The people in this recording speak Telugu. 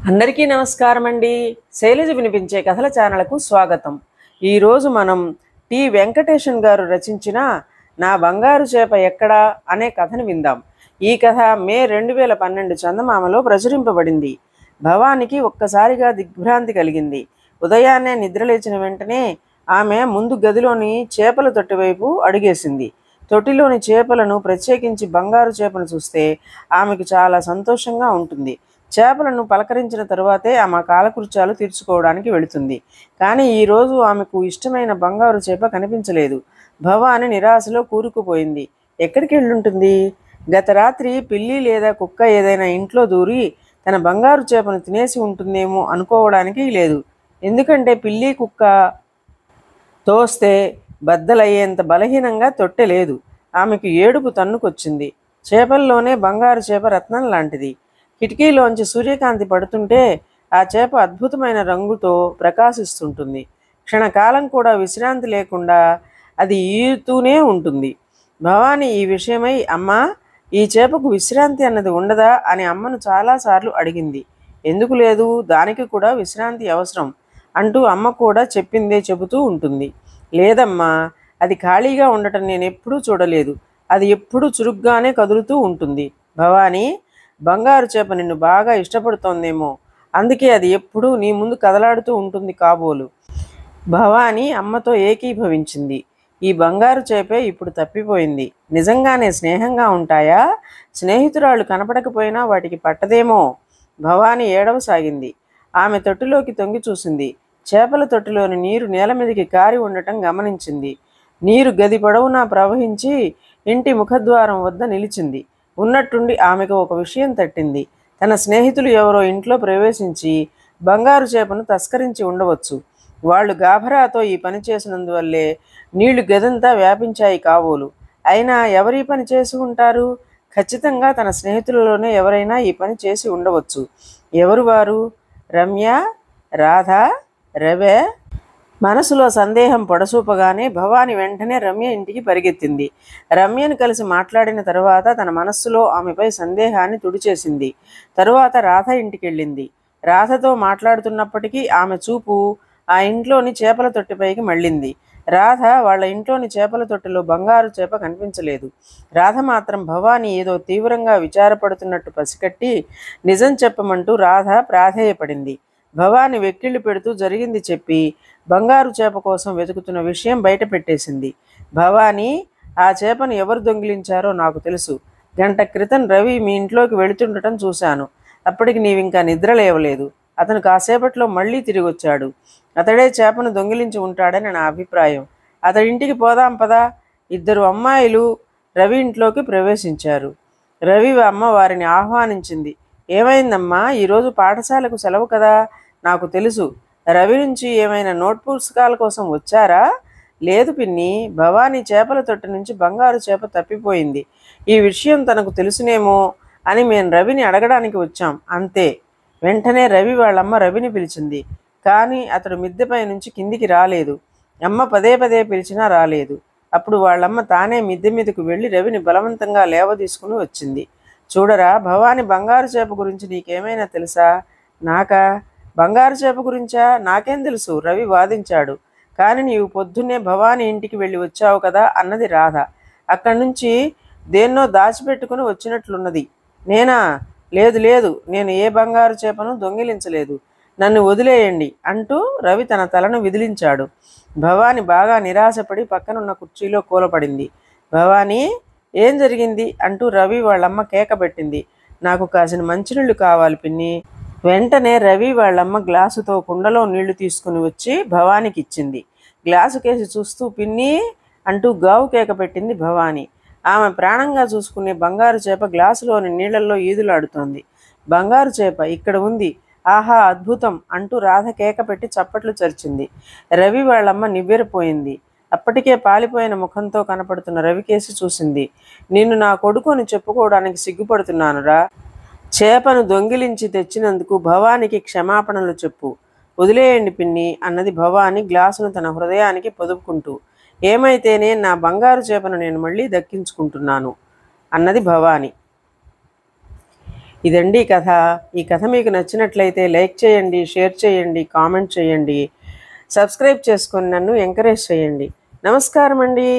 అందరికీ నమస్కారం అండి. శైలజ వినిపించే కథల ఛానల్కు స్వాగతం. ఈరోజు మనం టి వెంకటేశన్ గారు రచించిన నా బంగారు చేప ఎక్కడా అనే కథను విందాం. ఈ కథ మే 2012 చందమామలో ప్రచురింపబడింది. భవానికి ఒక్కసారిగా దిగ్భ్రాంతి కలిగింది. ఉదయాన్నే నిద్రలేచిన వెంటనే ఆమె ముందు గదిలోని చేపల తొట్టి వైపు అడుగేసింది. తొట్టిలోని చేపలను, ప్రత్యేకించి బంగారు చేపను చూస్తే ఆమెకు చాలా సంతోషంగా ఉంటుంది. చేపలను పలకరించిన తరువాతే ఆమె కాలకృత్యాలు తీర్చుకోవడానికి వెళుతుంది. కానీ ఈరోజు ఆమెకు ఇష్టమైన బంగారు చేప కనిపించలేదు. భవాని నిరాశలో కూరుకుపోయింది. ఎక్కడికి వెళ్ళుంటుంది? గత రాత్రి పిల్లి లేదా కుక్క ఏదైనా ఇంట్లో దూరి తన బంగారు చేపను తినేసి ఉంటుందేమో అనుకోవడానికి లేదు. ఎందుకంటే పిల్లి కుక్క తోస్తే బద్దలయ్యేంత బలహీనంగా తొట్టె లేదు. ఆమెకు ఏడుపు తన్నుకొచ్చింది. చేపల్లోనే బంగారు చేప రత్నం లాంటిది. కిటికీలోంచి సూర్యకాంతి పడుతుంటే ఆ చేప అద్భుతమైన రంగుతో ప్రకాశిస్తుంటుంది. క్షణకాలం కూడా విశ్రాంతి లేకుండా అది ఈదుతూనే ఉంటుంది. భవాని ఈ విషయమై, అమ్మా, ఈ చేపకు విశ్రాంతి అన్నది ఉండదా అని అమ్మను చాలాసార్లు అడిగింది. ఎందుకు లేదు, దానికి కూడా విశ్రాంతి అవసరం అంటూ అమ్మ కూడా చెప్పిందే చెబుతూ ఉంటుంది. లేదమ్మా, అది ఖాళీగా ఉండటం నేను ఎప్పుడూ చూడలేదు. అది ఎప్పుడూ చురుగ్గానే కదులుతూ ఉంటుంది. భవానీ, బంగారు చేప నిన్ను బాగా ఇష్టపడుతోందేమో, అందుకే అది ఎప్పుడూ నీ ముందు కదలాడుతూ ఉంటుంది కాబోలు. భవాని అమ్మతో ఏకీభవించింది. ఈ బంగారు చేపే ఇప్పుడు తప్పిపోయింది. నిజంగానే స్నేహంగా ఉంటాయా? స్నేహితురాళ్ళు కనపడకపోయినా వాటికి పట్టదేమో. భవాని ఏడవసాగింది. ఆమె తొట్టిలోకి తొంగి చూసింది. చేపల తొట్టిలోని నీరు నేల మీదకి కారి ఉండటం గమనించింది. నీరు గది పొడవునా ప్రవహించి ఇంటి ముఖద్వారం వద్ద నిలిచింది. ఉన్నట్టుండి ఆమెకు ఒక విషయం తట్టింది. తన స్నేహితులు ఎవరో ఇంట్లో ప్రవేశించి బంగారు చేపను తస్కరించి ఉండవచ్చు. వాళ్ళు గాభరాతో ఈ పని చేసినందువల్లే నీళ్లు గదంతా వ్యాపించాయి కాబోలు. అయినా ఎవరు ఈ పని చేసి ఉంటారు? ఖచ్చితంగా తన స్నేహితులలోనే ఎవరైనా ఈ పని చేసి ఉండవచ్చు. ఎవరు వారు? రమ్య, రాధ, రవే? మనసులో సందేహం పొడసూపగానే భవాని వెంటనే రమ్య ఇంటికి పరిగెత్తింది. రమ్యను కలిసి మాట్లాడిన తరువాత తన మనస్సులో ఆమెపై సందేహాన్ని తుడిచేసింది. తరువాత రాధ ఇంటికి వెళ్ళింది. రాధతో మాట్లాడుతున్నప్పటికీ ఆమె చూపు ఆ ఇంట్లోని చేపల తొట్టిపైకి మళ్ళింది. రాధ వాళ్ళ ఇంట్లోని చేపల తొట్టిలో బంగారు చేప కనిపించలేదు. రాధ మాత్రం భవాని ఏదో తీవ్రంగా విచారపడుతున్నట్టు పసికట్టి నిజం చెప్పమంటూ రాధ ప్రాధేయపడింది. భవాని వెక్కిళ్ళు పెడుతూ జరిగింది చెప్పి బంగారు చేప కోసం వెతుకుతున్న విషయం బయట పెట్టేసింది. భవాని, ఆ చేపను ఎవరు దొంగిలించారో నాకు తెలుసు. గంట క్రితం రవి మీ ఇంట్లోకి వెళుతుండటం చూశాను. అప్పటికి నీవింకా నిద్ర లేవలేదు. అతను కాసేపట్లో మళ్ళీ తిరిగి వచ్చాడు. అతడే చేపను దొంగిలించి ఉంటాడని నా అభిప్రాయం. అతడింటికి పోదాం పదా. ఇద్దరు అమ్మాయిలు రవి ఇంట్లోకి ప్రవేశించారు. రవి అమ్మ వారిని ఆహ్వానించింది. ఏమైందమ్మా, ఈరోజు పాఠశాలకు సెలవు కదా? నాకు తెలుసు. రవి నుంచి ఏమైనా నోట్ పుస్తకాల కోసం వచ్చారా? లేదు పిన్ని, భవానీ చేపల తొట్టి నుంచి బంగారు చేప తప్పిపోయింది. ఈ విషయం తనకు తెలుసునేమో అని మేము రవిని అడగడానికి వచ్చాం, అంతే. వెంటనే రవి వాళ్ళమ్మ రవిని పిలిచింది. కానీ అతడు మిద్దెపై నుంచి కిందికి రాలేదు. అమ్మ పదే పదే పిలిచినా రాలేదు. అప్పుడు వాళ్ళమ్మ తానే మిద్దె మీదకు వెళ్ళి రవిని బలవంతంగా లేవదీసుకుని వచ్చింది. చూడరా, భవాని బంగారు చేప గురించి నీకేమైనా తెలుసా? నాకా? బంగారు చేప గురించా? నాకేం తెలుసు, రవి వాదించాడు. కానీ నీవు పొద్దున్నే భవాని ఇంటికి వెళ్ళి వచ్చావు కదా అన్నది రాధ. అక్కడి నుంచి దేన్నో దాచిపెట్టుకుని వచ్చినట్లున్నది. నేనా? లేదు లేదు, నేను ఏ బంగారు చేపను దొంగిలించలేదు. నన్ను వదిలేయండి అంటూ రవి తన తలను విదిలించాడు. భవాని బాగా నిరాశపడి పక్కనున్న కుర్చీలో కూలపడింది. భవానీ, ఏం జరిగింది అంటూ రవి వాళ్ళమ్మ కేక పెట్టింది. నాకు కాసిన మంచినీళ్ళు కావాలి పిన్ని. వెంటనే రవి వాళ్ళమ్మ గ్లాసుతో కుండలో నీళ్లు తీసుకుని వచ్చి భవానికి ఇచ్చింది. గ్లాసు కేసి చూస్తూ పిన్ని అంటూ గావు కేక పెట్టింది భవాని. ఆమె ప్రాణంగా చూసుకునే బంగారు చేప గ్లాసులోని నీళ్లలో ఈదులాడుతోంది. బంగారు చేప ఇక్కడ ఉంది, ఆహా అద్భుతం అంటూ రాధ కేక పెట్టి చప్పట్లు చరిచింది. రవి వాళ్ళమ్మ నివ్వెరపోయింది. అప్పటికే పాలిపోయిన ముఖంతో కనపడుతున్న రవికేసి చూసింది. నిన్ను నా కొడుకు అని చెప్పుకోవడానికి సిగ్గుపడుతున్నానురా. చేపను దొంగిలించి తెచ్చినందుకు భవానికి క్షమాపణలు చెప్పు. వదిలేయండి పిన్ని అన్నది భవాని గ్లాసును తన హృదయానికి పొదుపుకుంటూ. ఏమైతేనే నా బంగారు చేపను నేను మళ్ళీ దక్కించుకుంటున్నాను అన్నది భవాని. ఇదండి కథ. ఈ కథ మీకు నచ్చినట్లయితే లైక్ చేయండి, షేర్ చేయండి, కామెంట్ చేయండి, సబ్స్క్రైబ్ చేసుకొని నన్ను ఎంకరేజ్ చేయండి. నమస్కారం అండి.